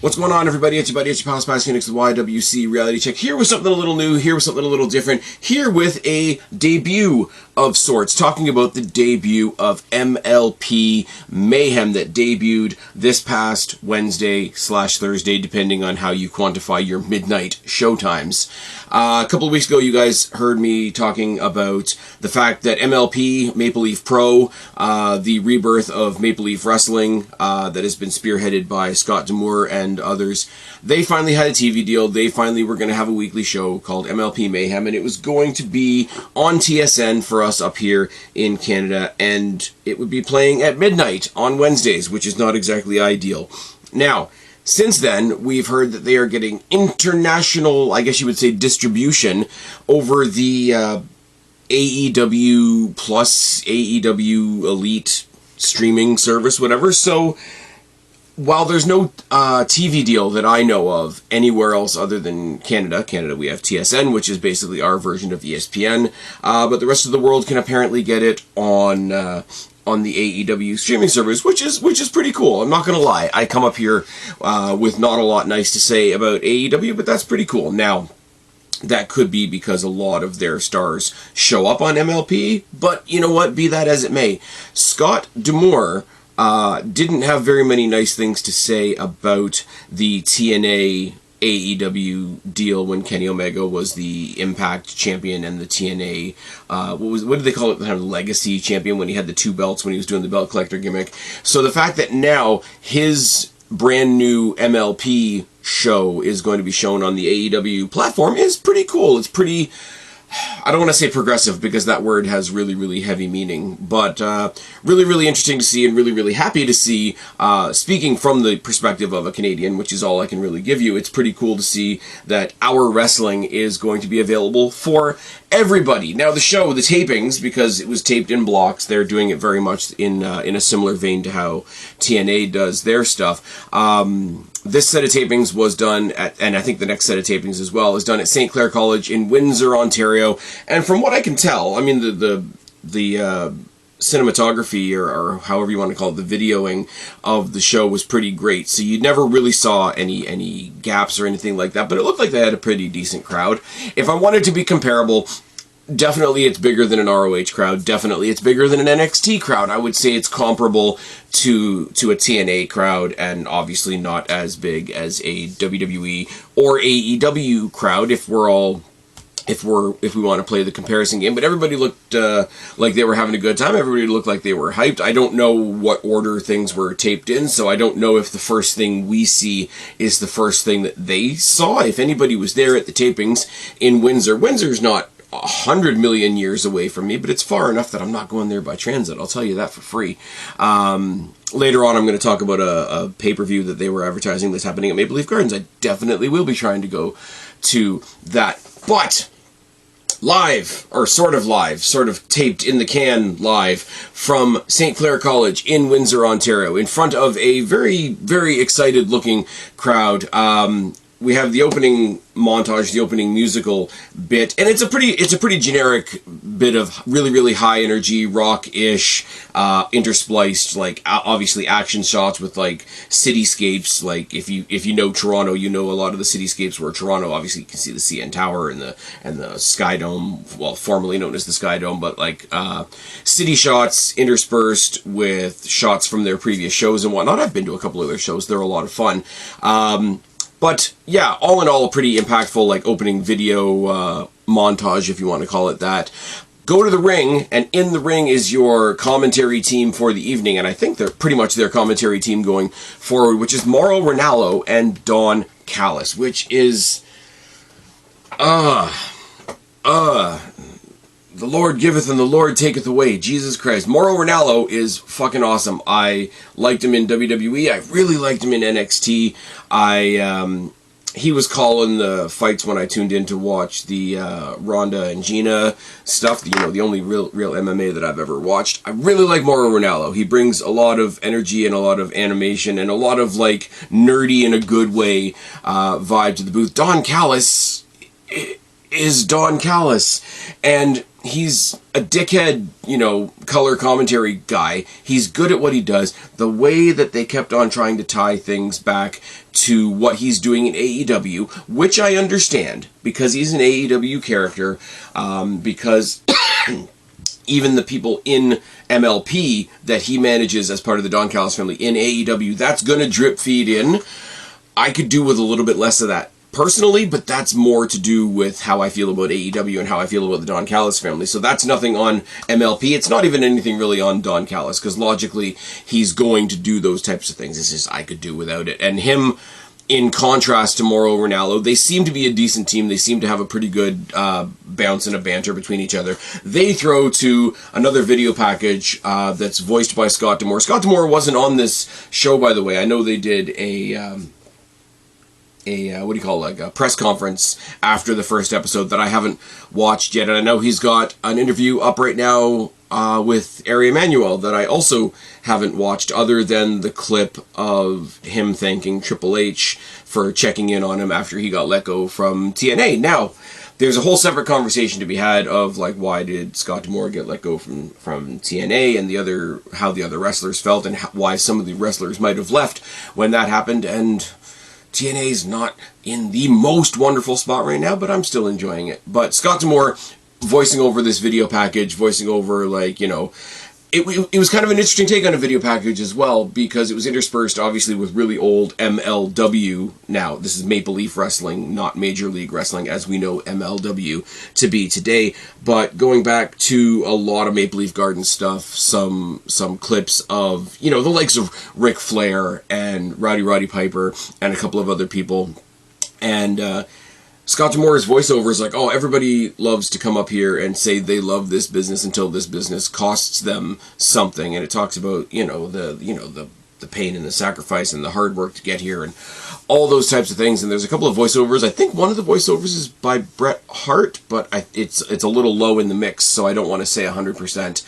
What's going on, everybody? It's your buddy, it's your pal Spaz Phoenix with YWC Reality Check. Here with something a little new, here with something a little different, here with a debut of sorts, talking about the debut of MLP Mayhem that debuted this past Wednesday/Thursday, depending on how you quantify your midnight showtimes. A couple of weeks ago, you guys heard me talking about the fact that MLP, Maple Leaf Pro, the rebirth of Maple Leaf Wrestling that has been spearheaded by Scott D'Amour and others, they finally had a TV deal. They finally were going to have a weekly show called MLP Mayhem, and it was going to be on TSN for us up here in Canada, and it would be playing at midnight on Wednesdays, which is not exactly ideal. Now, since then, we've heard that they are getting international, I guess you would say, distribution over the AEW Plus, AEW Elite streaming service, whatever. So, while there's no TV deal that I know of anywhere else other than Canada, we have TSN, which is basically our version of ESPN, but the rest of the world can apparently get it on the AEW streaming service, which is pretty cool. I'm not going to lie. I come up here with not a lot nice to say about AEW, but that's pretty cool. Now, that could be because a lot of their stars show up on MLP, but you know what? Be that as it may. Scott D'Amour didn't have very many nice things to say about the TNA AEW deal when Kenny Omega was the Impact champion and the TNA, what did they call it, the kind of legacy champion when he had the two belts when he was doing the belt collector gimmick. So the fact that now his brand new MLP show is going to be shown on the AEW platform is pretty cool. It's pretty, I don't want to say progressive because that word has really, really heavy meaning, but really, really interesting to see and really, really happy to see, speaking from the perspective of a Canadian, which is all I can really give you. It's pretty cool to see that our wrestling is going to be available for everybody. Now, the show, the tapings, because it was taped in blocks, they're doing it very much in a similar vein to how TNA does their stuff. This set of tapings was done at, and I think the next set of tapings as well, is done at St. Clair College in Windsor, Ontario. And from what I can tell, I mean, the cinematography, or however you want to call it, the videoing of the show was pretty great. So you never really saw any gaps or anything like that, but it looked like they had a pretty decent crowd. If I wanted to be comparable, definitely it's bigger than an ROH crowd. Definitely it's bigger than an NXT crowd. I would say it's comparable to a TNA crowd, and obviously not as big as a WWE or AEW crowd if we want to play the comparison game. But everybody looked like they were having a good time. Everybody looked like they were hyped. I don't know what order things were taped in, so I don't know if the first thing we see is the first thing that they saw. If anybody was there at the tapings in Windsor, Windsor's not 100 million years away from me, but it's far enough that I'm not going there by transit. I'll tell you that for free. Later on, I'm going to talk about a pay-per-view that they were advertising that's happening at Maple Leaf Gardens. I definitely will be trying to go to that. But live, or sort of taped in the can live from St. Clair College in Windsor, Ontario, in front of a very, very excited looking crowd. We have the opening montage, the opening musical bit, and it's a pretty generic bit of really, really high energy rock-ish, interspliced, like obviously action shots with like cityscapes. Like if you know Toronto, you know a lot of the cityscapes were Toronto. Obviously, you can see the CN Tower and the Sky Dome, well, formerly known as the Sky Dome, but like city shots interspersed with shots from their previous shows and whatnot. I've been to a couple of their shows; they're a lot of fun. But yeah, all in all, a pretty impactful like opening video montage, if you want to call it that. Go to the ring, and in the ring is your commentary team for the evening, and I think they're pretty much their commentary team going forward, which is Mauro Ranallo and Don Callis, which is the Lord giveth and the Lord taketh away. Jesus Christ. Mauro Ranallo is fucking awesome. I liked him in WWE. I really liked him in NXT. He was calling the fights when I tuned in to watch the Ronda and Gina stuff. The only real MMA that I've ever watched. I really like Mauro Ranallo. He brings a lot of energy and a lot of animation and a lot of like nerdy in a good way vibe to the booth. Don Callis is Don Callis, and he's a dickhead, you know, color commentary guy. He's good at what he does. The way that they kept on trying to tie things back to what he's doing in AEW, which I understand, because he's an AEW character, because even the people in MLP that he manages as part of the Don Callis family in AEW, that's going to drip feed in. I could do with a little bit less of that personally, but that's more to do with how I feel about AEW and how I feel about the Don Callis family. So that's nothing on MLP. It's not even anything really on Don Callis, because logically he's going to do those types of things. It's just I could do without it. And him, in contrast to Mauro Ranallo, they seem to be a decent team. They seem to have a pretty good bounce and a banter between each other. They throw to another video package that's voiced by Scott D'Amore. Scott D'Amore wasn't on this show, by the way. I know they did a press conference after the first episode that I haven't watched yet, and I know he's got an interview up right now with Ari Emanuel that I also haven't watched, other than the clip of him thanking Triple H for checking in on him after he got let go from TNA. Now, there's a whole separate conversation to be had of, like, why did Scott D'Amore get let go from TNA, and how the other wrestlers felt, and why some of the wrestlers might have left when that happened. And TNA's not in the most wonderful spot right now, but I'm still enjoying it. But Scott D'Amore voicing over this video package, voicing over, like, you know, it was kind of an interesting take on a video package as well, because it was interspersed, obviously, with really old MLW. Now, this is Maple Leaf Wrestling, not Major League Wrestling, as we know MLW to be today. But going back to a lot of Maple Leaf Garden stuff, some clips of, you know, the likes of Ric Flair and Roddy Piper and a couple of other people. And Scott D'Amore's voiceover is like, oh, everybody loves to come up here and say they love this business until this business costs them something. And it talks about, the pain and the sacrifice and the hard work to get here and all those types of things. And there's a couple of voiceovers. I think one of the voiceovers is by Bret Hart, but it's a little low in the mix, so I don't want to say 100%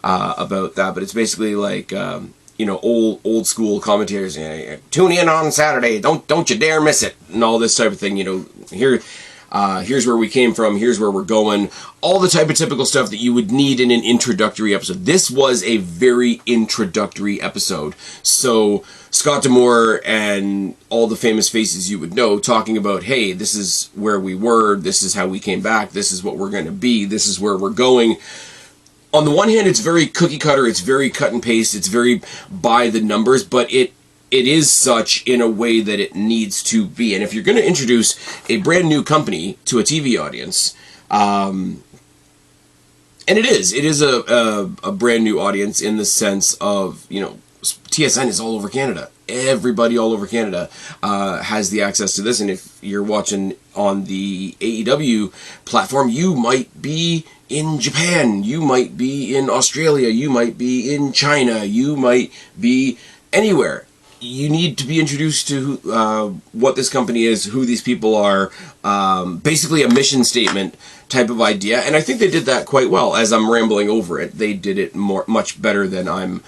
about that. But it's basically like, old school commentators. Tune in on Saturday. Don't you dare miss it, and all this type of thing. Here's where we came from. Here's where we're going. All the type of typical stuff that you would need in an introductory episode. This was a very introductory episode. So Scott D'Amore and all the famous faces you would know talking about, hey, this is where we were. This is how we came back. This is what we're going to be. This is where we're going. On the one hand, it's very cookie cutter, it's very cut and paste, it's very by the numbers, but it is such in a way that it needs to be. And if you're going to introduce a brand new company to a TV audience, and it is a brand new audience in the sense of, TSN is all over Canada. Everybody all over Canada has the access to this, and if you're watching on the AEW platform, you might be in Japan, you might be in Australia, you might be in China, you might be anywhere. You need to be introduced to what this company is, who these people are, basically a mission statement type of idea, and I think they did that quite well. As I'm rambling over it, they did it much better than I'm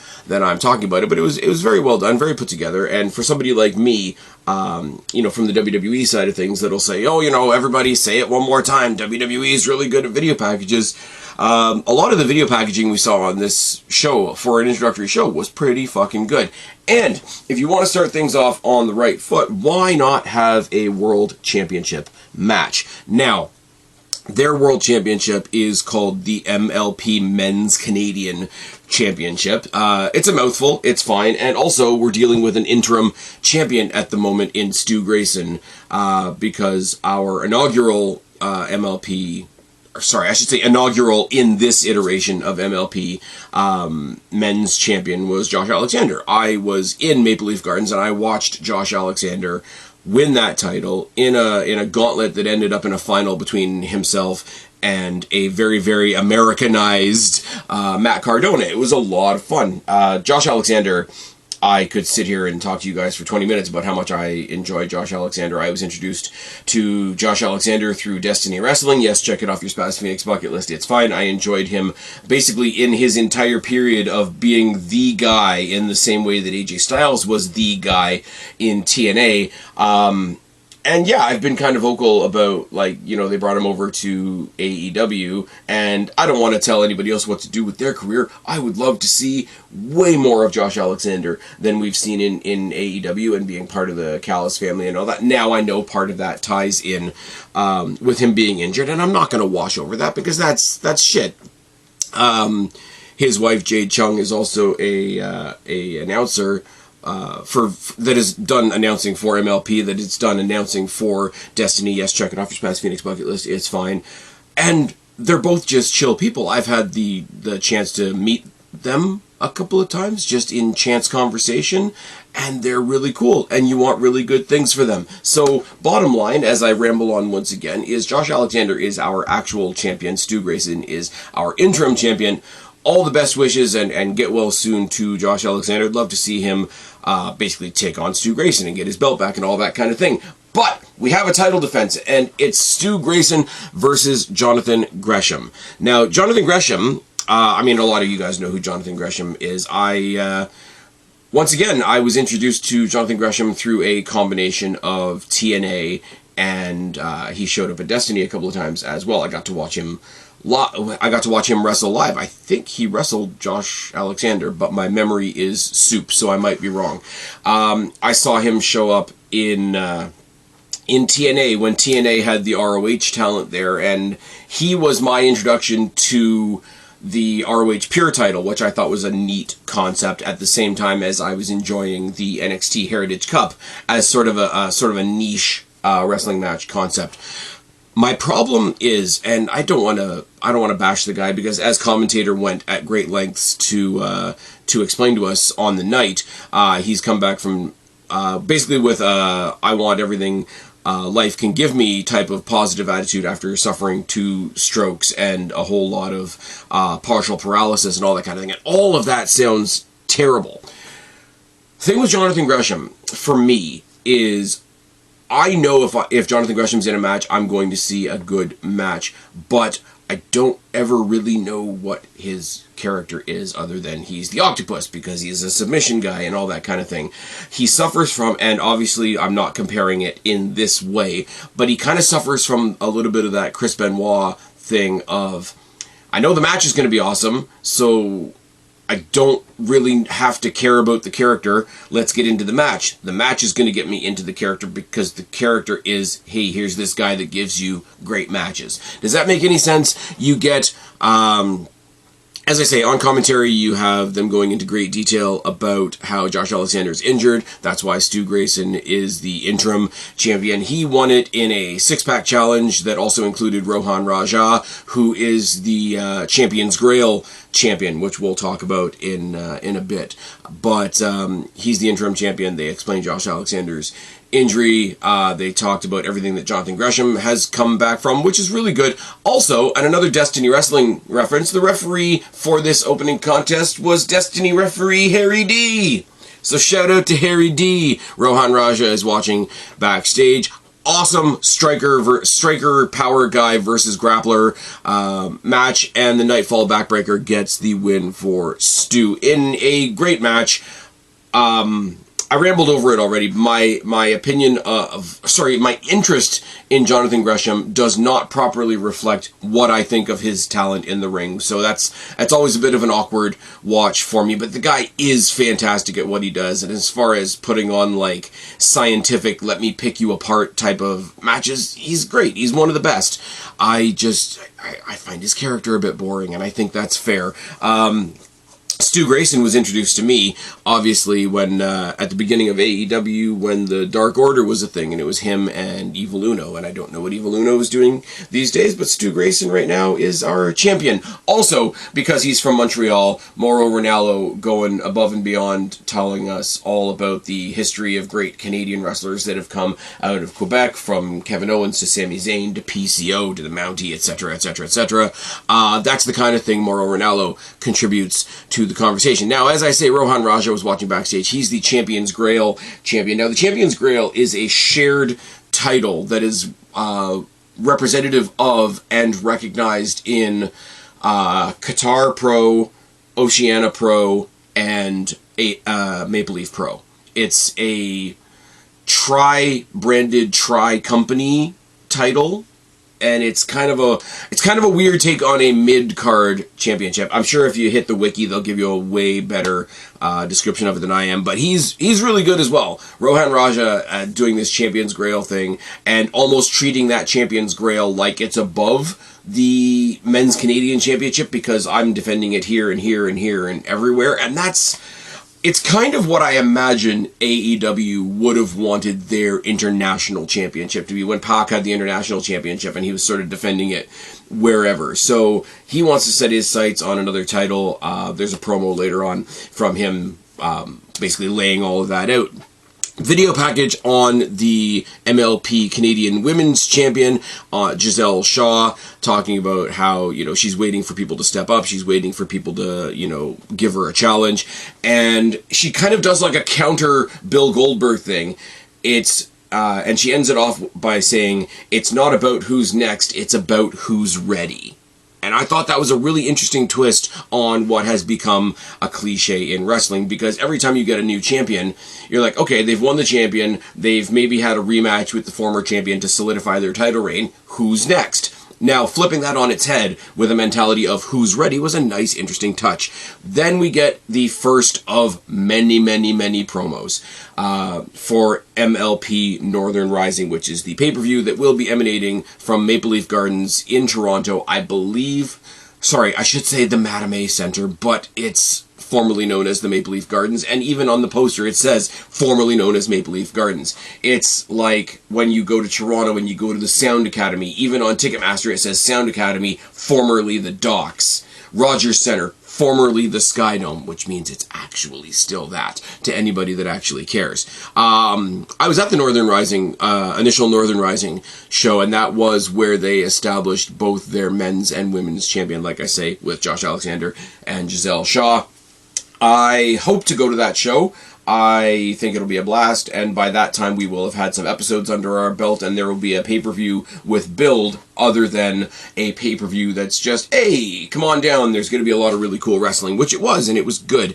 talking about it. But it was very well done, very put together. And for somebody like me, from the WWE side of things, that'll say, oh, everybody say it one more time. WWE is really good at video packages. A lot of the video packaging we saw on this show for an introductory show was pretty fucking good. And if you want to start things off on the right foot, why not have a World Championship match? Now, their World Championship is called the MLP Men's Canadian Championship. It's a mouthful, it's fine, and also we're dealing with an interim champion at the moment in Stu Grayson, because our inaugural inaugural in this iteration of MLP men's champion was Josh Alexander. I was in Maple Leaf Gardens and I watched Josh Alexander win that title in a gauntlet that ended up in a final between himself and a very, very Americanized Matt Cardona. It was a lot of fun. Josh Alexander, I could sit here and talk to you guys for 20 minutes about how much I enjoy Josh Alexander. I was introduced to Josh Alexander through Destiny Wrestling. Yes, check it off your Spaz Phoenix bucket list. It's fine. I enjoyed him basically in his entire period of being the guy, in the same way that AJ Styles was the guy in TNA. And yeah, I've been kind of vocal about, like, you know, they brought him over to AEW, and I don't want to tell anybody else what to do with their career. I would love to see way more of Josh Alexander than we've seen in AEW, and being part of the Callis family and all that. Now I know part of that ties in with him being injured, and I'm not going to wash over that, because that's shit. His wife Jade Chung is also a announcer that has done announcing for MLP, that it's done announcing for Destiny. Yes, check it off your Spaz Phoenix bucket list. It's fine. And they're both just chill people. I've had the chance to meet them a couple of times, just in chance conversation, and they're really cool, and you want really good things for them. So, bottom line, as I ramble on once again, is Josh Alexander is our actual champion. Stu Grayson is our interim champion. All the best wishes, and get well soon to Josh Alexander. I'd love to see him basically take on Stu Grayson and get his belt back and all that kind of thing. But we have a title defense, and it's Stu Grayson versus Jonathan Gresham. Now, Jonathan Gresham, I mean, a lot of you guys know who Jonathan Gresham is. Once again, I was introduced to Jonathan Gresham through a combination of TNA, and he showed up at Destiny a couple of times as well. I got to watch him wrestle live. I think he wrestled Josh Alexander, but my memory is soup, so I might be wrong. I saw him show up in TNA when TNA had the ROH talent there, and he was my introduction to the ROH Pure title, which I thought was a neat concept, at the same time as I was enjoying the NXT Heritage Cup as sort of a niche wrestling match concept. My problem is, and I don't want to bash the guy, because as commentator went at great lengths to explain to us on the night, he's come back from basically with I want everything life can give me type of positive attitude after suffering 2 strokes and a whole lot of partial paralysis and all that kind of thing. And all of that sounds terrible. The thing with Jonathan Gresham, for me, is I know if Jonathan Gresham's in a match, I'm going to see a good match, but I don't ever really know what his character is, other than he's the octopus, because he's a submission guy and all that kind of thing. He suffers from, and obviously I'm not comparing it in this way, but he kind of suffers from a little bit of that Chris Benoit thing of, I know the match is going to be awesome, so I don't really have to care about the character. Let's get into the match. The match is going to get me into the character, because the character is, hey, here's this guy that gives you great matches. Does that make any sense? You get, as I say, on commentary, you have them going into great detail about how Josh Alexander is injured. That's why Stu Grayson is the interim champion. He won it in a 6-pack challenge that also included Rohan Raja, who is the Champions Grail champion, which we'll talk about in a bit. But he's the interim champion. They explained Josh Alexander's injury. They talked about everything that Jonathan Gresham has come back from, which is really good. Also, and another Destiny Wrestling reference, the referee for this opening contest was Destiny referee Harry D. So shout out to Harry D. Rohan Raja is watching backstage. Awesome striker power guy versus grappler match, and the Nightfall backbreaker gets the win for Stu in a great match. I rambled over it already. My opinion my interest in Jonathan Gresham does not properly reflect what I think of his talent in the ring. So that's always a bit of an awkward watch for me. But the guy is fantastic at what he does. And as far as putting on like scientific, let me pick you apart type of matches, he's great. He's one of the best. I find his character a bit boring, and I think that's fair. Stu Grayson was introduced to me, obviously, when at the beginning of AEW, when the Dark Order was a thing, and it was him and Evil Uno, and I don't know what Evil Uno is doing these days, but Stu Grayson right now is our champion. Also, because he's from Montreal, Mauro Ranallo going above and beyond, telling us all about the history of great Canadian wrestlers that have come out of Quebec, from Kevin Owens to Sami Zayn to PCO to the Mountie, etc., etc., etc. That's the kind of thing Mauro Ranallo contributes to the conversation. Now, as I say, Rohan Raja was watching backstage. He's the Champions Grail champion. Now, the Champions Grail is a shared title that is representative of and recognized in Qatar Pro, Oceania Pro, and Maple Leaf Pro. It's a branded Company title. And it's kind of a weird take on a mid-card championship. I'm sure if you hit the wiki, they'll give you a way better description of it than I am. But he's really good as well. Rohan Raja doing this Champions Grail thing and almost treating that Champions Grail like it's above the Men's Canadian Championship, because I'm defending it here and here and here and everywhere. And it's kind of what I imagine AEW would have wanted their international championship to be when Pac had the international championship and he was sort of defending it wherever. So he wants to set his sights on another title. There's a promo later on from him basically laying all of that out. Video package on the MLP Canadian Women's Champion, Giselle Shaw, talking about how, she's waiting for people to step up. She's waiting for people to, give her a challenge. And she kind of does like a counter Bill Goldberg thing. And she ends it off by saying, it's not about who's next, it's about who's ready. And I thought that was a really interesting twist on what has become a cliche in wrestling, because every time you get a new champion, you're like, okay, they've won the champion, they've maybe had a rematch with the former champion to solidify their title reign, who's next? Now, flipping that on its head with a mentality of who's ready was a nice, interesting touch. Then we get the first of many, many, many promos for MLP Northern Rising, which is the pay-per-view that will be emanating from Maple Leaf Gardens in Toronto, I believe. Sorry, I should say the Matinee Center, but it's formerly known as the Maple Leaf Gardens, and even on the poster it says formerly known as Maple Leaf Gardens. It's like when you go to Toronto and you go to the Sound Academy, even on Ticketmaster it says Sound Academy, formerly the Docks. Rogers Center, formerly the Sky Dome, which means it's actually still that, to anybody that actually cares. I was at the Northern Rising, initial Northern Rising show, and that was where they established both their men's and women's champion, like I say, with Josh Alexander and Giselle Shaw. I hope to go to that show. I think it'll be a blast, and by that time we will have had some episodes under our belt, and there will be a pay-per-view with build other than a pay-per-view that's just, hey, come on down, there's going to be a lot of really cool wrestling, which it was, and it was good.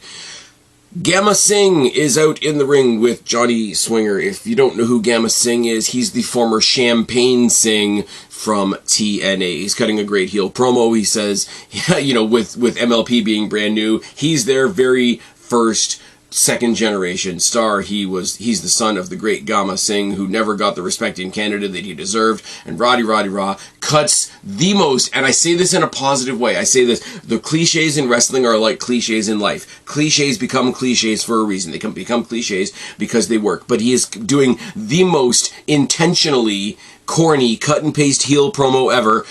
Gamma Singh is out in the ring with Johnny Swinger. If you don't know who Gamma Singh is, he's the former Champagne Singh from TNA. He's cutting a great heel promo. He says, with MLP being brand new, he's their very first second generation star. He's the son of the great Gamma Singh, who never got the respect in Canada that he deserved. And Roddy Raw cuts the most, and I say this in a positive way. I say this, the cliches in wrestling are like cliches in life. Cliches become cliches for a reason. They can become cliches because they work. But he is doing the most intentionally corny cut and paste heel promo ever.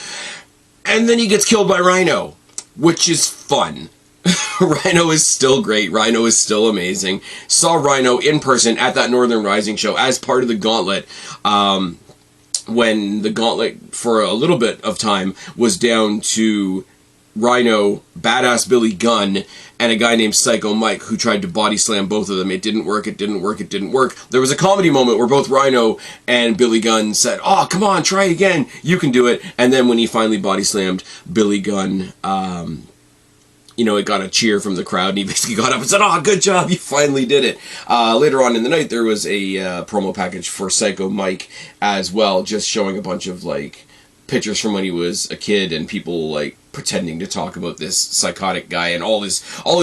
And then he gets killed by Rhino, which is fun. Rhino is still great. Rhino is still amazing. Saw Rhino in person at that Northern Rising show as part of the Gauntlet, when the Gauntlet for a little bit of time was down to Rhino, Badass Billy Gunn, and a guy named Psycho Mike who tried to body slam both of them. It didn't work. There was a comedy moment where both Rhino and Billy Gunn said, oh, come on, try again. You can do it. And then when he finally body slammed Billy Gunn, it got a cheer from the crowd, and he basically got up and said, oh, good job, you finally did it. Later on in the night, there was a promo package for Psycho Mike as well, just showing a bunch of, pictures from when he was a kid, and people, pretending to talk about this psychotic guy, and all his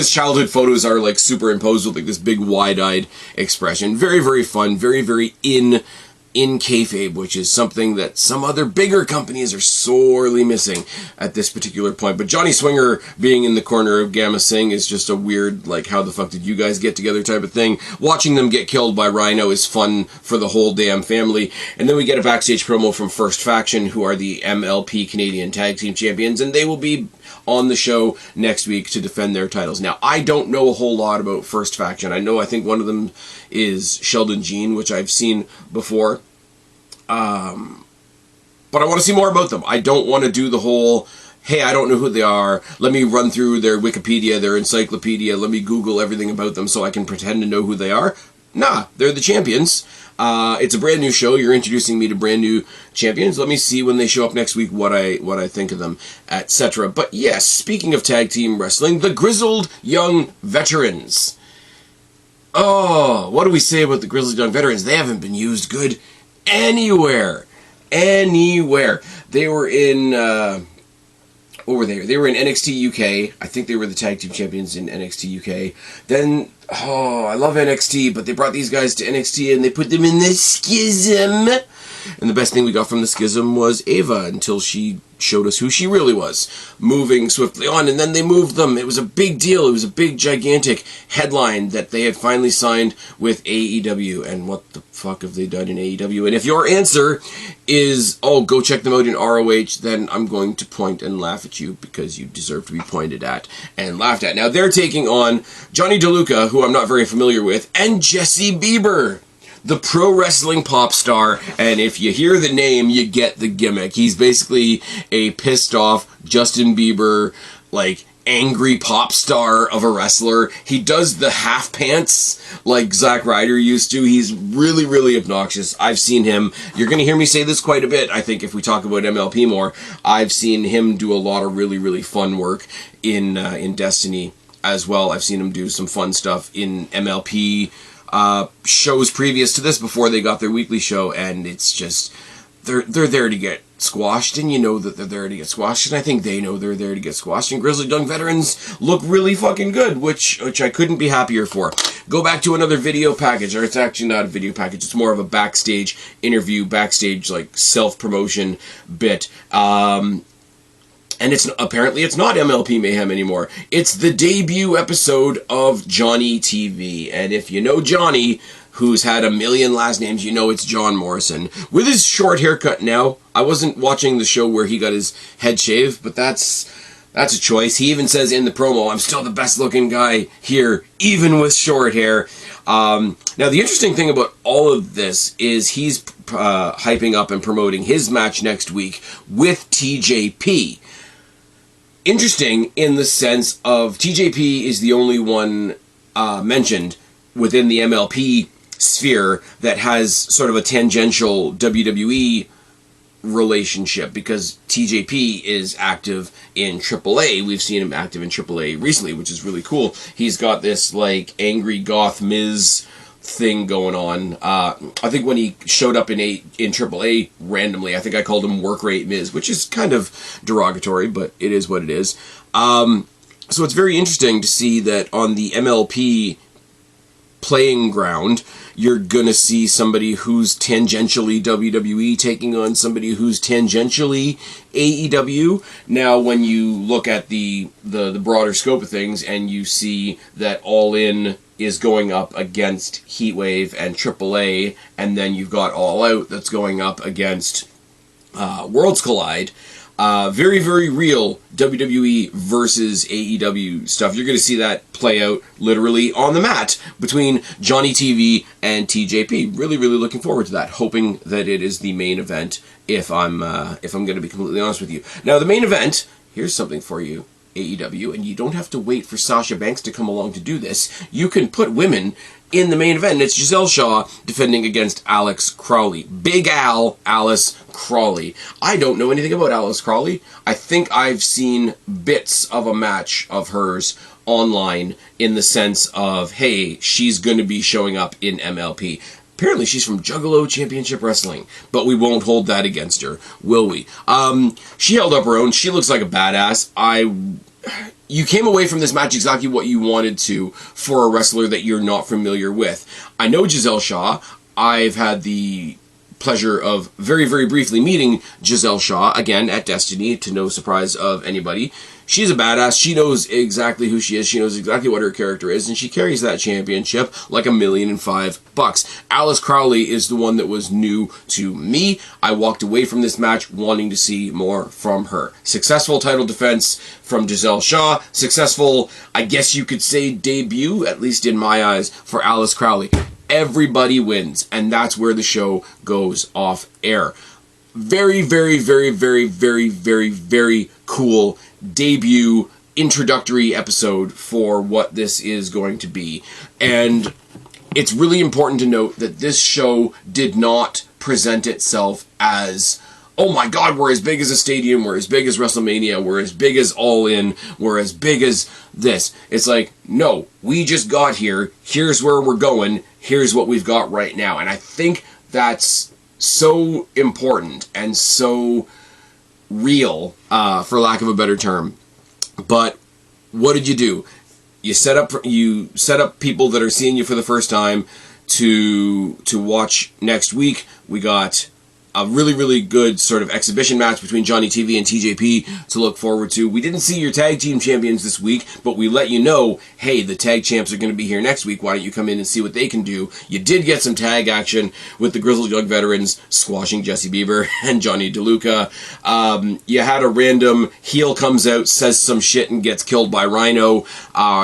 childhood photos are, superimposed with, this big, wide-eyed expression. Very, very fun, very, very in kayfabe, which is something that some other bigger companies are sorely missing at this particular point. But Johnny Swinger being in the corner of Gamma Singh is just a weird, how the fuck did you guys get together type of thing. Watching them get killed by Rhino is fun for the whole damn family. And then we get a backstage promo from First Faction, who are the MLP Canadian Tag Team Champions, and they will be on the show next week to defend their titles. Now, I don't know a whole lot about First Faction. I think one of them is Sheldon Jean, which I've seen before. But I want to see more about them. I don't want to do the whole, hey, I don't know who they are, let me run through their Wikipedia, their encyclopedia, let me Google everything about them so I can pretend to know who they are. Nah, they're the champions. It's a brand new show. You're introducing me to brand new champions. Let me see when they show up next week what I think of them, etc. But yes, speaking of tag team wrestling, the Grizzled Young Veterans. Oh, what do we say about the Grizzled Young Veterans? They haven't been used good anywhere. Anywhere. They were in, what were they? They were in NXT UK. I think they were the tag team champions in NXT UK. Then, oh, I love NXT, but they brought these guys to NXT and they put them in the Schism. And the best thing we got from the Schism was Ava, until she showed us who she really was, moving swiftly on, and then they moved them. It was a big deal. It was a big, gigantic headline that they had finally signed with AEW, and what the fuck have they done in AEW? And if your answer is, oh, go check them out in ROH, then I'm going to point and laugh at you, because you deserve to be pointed at and laughed at. Now, they're taking on Johnny DeLuca, who I'm not very familiar with, and Jesse Bieber, the pro wrestling pop star, and if you hear the name, you get the gimmick. He's basically a pissed off Justin Bieber, like, angry pop star of a wrestler. He does the half pants like Zack Ryder used to. He's really, really obnoxious. I've seen him. You're going to hear me say this quite a bit, I think, if we talk about MLP more. I've seen him do a lot of really, really fun work in Destiny as well. I've seen him do some fun stuff in MLP shows previous to this, before they got their weekly show, and it's just, they're there to get squashed, and you know that they're there to get squashed, and I think they know they're there to get squashed, and Grizzled Young Veterans look really fucking good, which I couldn't be happier for. Go back to another video package, or it's actually not a video package, it's more of a backstage interview, backstage, like, self-promotion bit, and apparently it's not MLP Mayhem anymore. It's the debut episode of Johnny TV. And if you know Johnny, who's had a million last names, you know it's John Morrison. With his short haircut now. I wasn't watching the show where he got his head shaved, but that's a choice. He even says in the promo, I'm still the best looking guy here, even with short hair. Now, the interesting thing about all of this is he's hyping up and promoting his match next week with TJP. Interesting in the sense of TJP is the only one mentioned within the MLP sphere that has sort of a tangential WWE relationship, because TJP is active in AAA. We've seen him active in AAA recently, which is really cool. He's got this, like, angry goth Miz thing going on. I think when he showed up in AAA randomly, I think I called him work rate Miz, which is kind of derogatory, but it is what it is. So it's very interesting to see that on the MLP playing ground, you're gonna see somebody who's tangentially WWE taking on somebody who's tangentially AEW. Now, when you look at the broader scope of things, and you see that All In is going up against Heatwave and AAA, and then you've got All Out that's going up against Worlds Collide. Very, very real WWE versus AEW stuff. You're going to see that play out literally on the mat between Johnny TV and TJP. Really, really looking forward to that. Hoping that it is the main event, if I'm going to be completely honest with you. Now, the main event, here's something for you, AEW, and you don't have to wait for Sasha Banks to come along to do this. You can put women in the main event, and it's Giselle Shaw defending against Alex Crowley. Big Al, Alice Crowley. I don't know anything about Alice Crowley. I think I've seen bits of a match of hers online, in the sense of, hey, she's going to be showing up in MLP. Apparently she's from Juggalo Championship Wrestling, but we won't hold that against her, will we? She held up her own. She looks like a badass. You came away from this match exactly what you wanted to for a wrestler that you're not familiar with. I know Giselle Shaw. I've had the pleasure of very, very briefly meeting Giselle Shaw, again, at Destiny, to no surprise of anybody. She's a badass. She knows exactly who she is. She knows exactly what her character is, and she carries that championship like $1,005,000. Alice Crowley is the one that was new to me. I walked away from this match wanting to see more from her. Successful title defense from Giselle Shaw. Successful, I guess you could say, debut, at least in my eyes, for Alice Crowley. Everybody wins, and that's where the show goes off air. Very, very, very, very, very, very, very cool debut introductory episode for what this is going to be. And it's really important to note that this show did not present itself as oh my God, we're as big as a stadium, we're as big as WrestleMania, we're as big as All In, we're as big as this. It's like, no, we just got here, here's where we're going, here's what we've got right now. And I think that's so important and so real, for lack of a better term. But what did you do? You set up people that are seeing you for the first time to watch next week. We got a really, really good sort of exhibition match between Johnny TV and TJP to look forward to. We didn't see your tag team champions this week, but we let you know, hey, the tag champs are going to be here next week. Why don't you come in and see what they can do? You did get some tag action with the Grizzled Young Veterans squashing Jesse Bieber and Johnny DeLuca. You had a random heel comes out, says some shit, and gets killed by Rhino.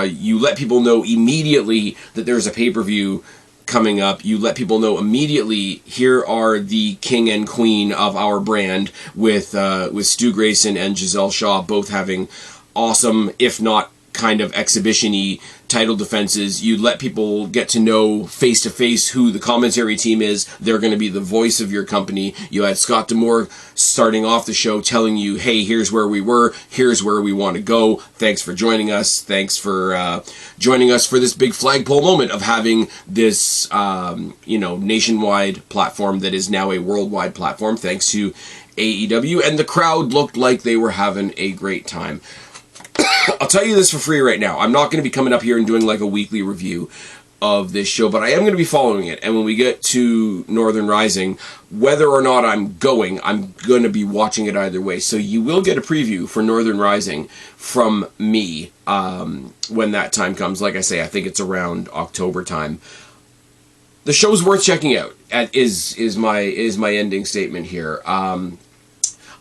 You let people know immediately that there's a pay-per-view coming up. You let people know immediately, here are the king and queen of our brand with Stu Grayson and Giselle Shaw both having awesome, if not kind of exhibition-y title defenses. You let people get to know face-to-face who the commentary team is. They're going to be the voice of your company. You had Scott D'Amore starting off the show telling you, hey, here's where we were, here's where we want to go. Thanks for joining us. Thanks for joining us for this big flagpole moment of having this nationwide platform that is now a worldwide platform thanks to AEW. And the crowd looked like they were having a great time. I'll tell you this for free right now. I'm not going to be coming up here and doing like a weekly review of this show, but I am going to be following it. And when we get to Northern Rising, whether or not I'm going to be watching it either way. So you will get a preview for Northern Rising from me when that time comes. Like I say, I think it's around October time. The show's worth checking out. Is my ending statement here.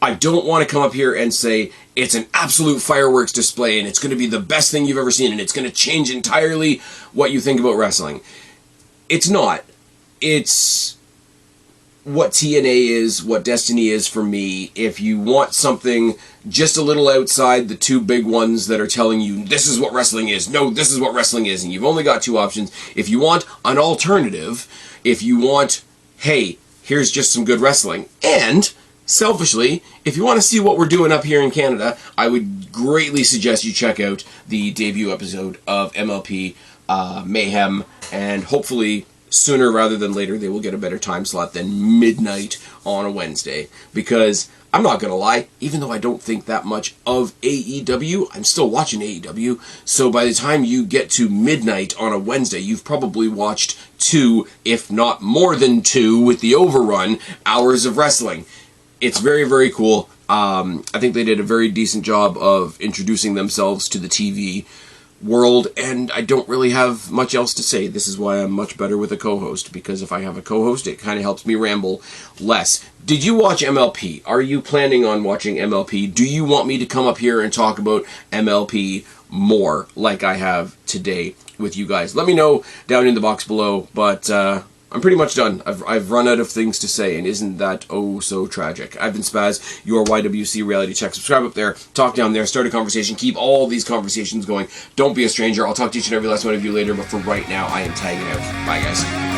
I don't want to come up here and say it's an absolute fireworks display and it's going to be the best thing you've ever seen and it's going to change entirely what you think about wrestling. It's not. It's what TNA is, what Destiny is for me. If you want something just a little outside the two big ones that are telling you this is what wrestling is, no, this is what wrestling is, and you've only got two options. If you want an alternative, if you want, hey, here's just some good wrestling, and selfishly, if you want to see what we're doing up here in Canada, I would greatly suggest you check out the debut episode of MLP Mayhem, and hopefully sooner rather than later they will get a better time slot than midnight on a Wednesday. Because I'm not going to lie, even though I don't think that much of AEW, I'm still watching AEW, so by the time you get to midnight on a Wednesday, you've probably watched 2, if not more than 2, with the overrun, hours of wrestling. It's very, very cool. I think they did a very decent job of introducing themselves to the TV world, and I don't really have much else to say. This is why I'm much better with a co-host, because if I have a co-host, it kind of helps me ramble less. Did you watch MLP? Are you planning on watching MLP? Do you want me to come up here and talk about MLP more, like I have today with you guys? Let me know down in the box below, but I'm pretty much done. I've run out of things to say, and isn't that oh so tragic? I've been Spaz, your YWC Reality Check. Subscribe up there, talk down there, start a conversation, keep all these conversations going. Don't be a stranger. I'll talk to each and every last one of you later, but for right now, I am tagging out. Bye, guys.